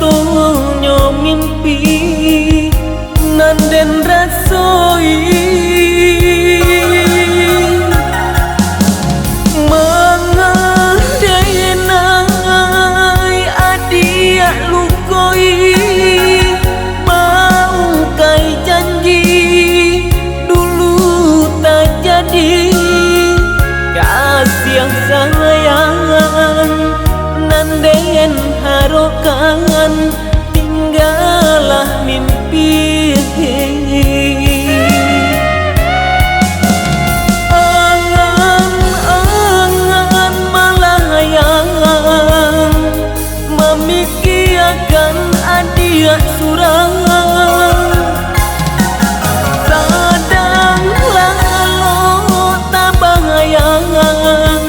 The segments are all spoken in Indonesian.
donyo mimpi nanden rasoi mengadenai adia lukoi bangkai janji dulu tak jadi kasih sayang nanden harokan tinggalah mimpi angan-angan malayang memikirkan adia surang kadang lalu tabahayangan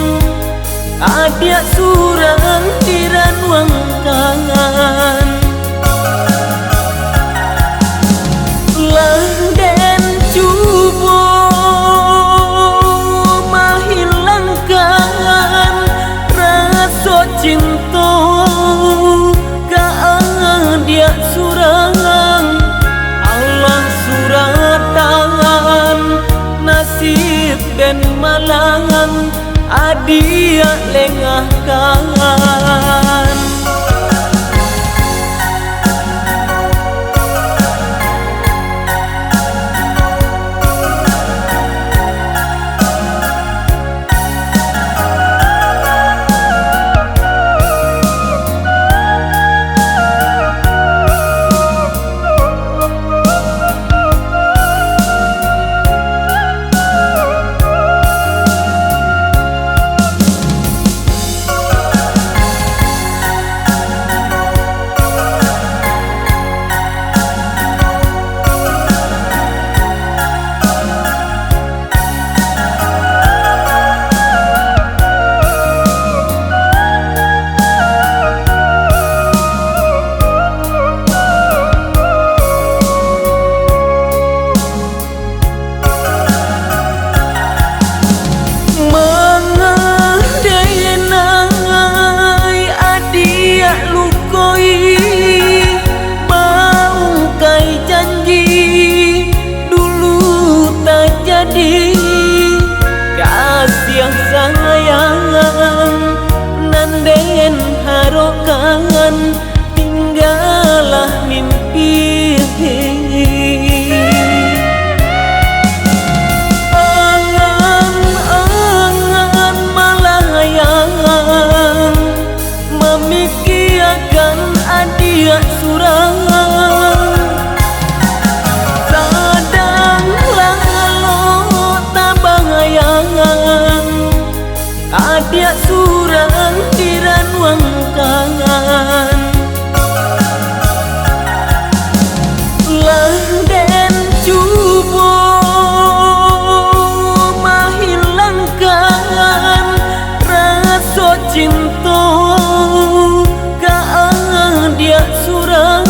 adia surang diranuang kangen den cubo menghilangkan rasa cinta ka dia surang Allah surat tangan nasib dan malangan adia lengah kangen bangkai janji dulu tak jadi kasih sayang nanden harokan tinggalah mimpi angan-angan malayang memikirkan adia surang kadang lalu tabahayangan adia surang diranuang kangen den cubo menghilangkan rasa cinta dia surang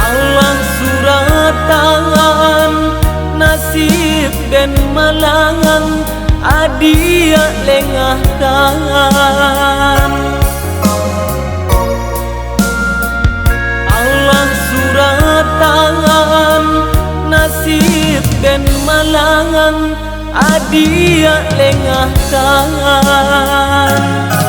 Allah surat tangan nasib dan malangan adia lengah kangen Allah surat tangan nasib dan malangan adia lengah kangen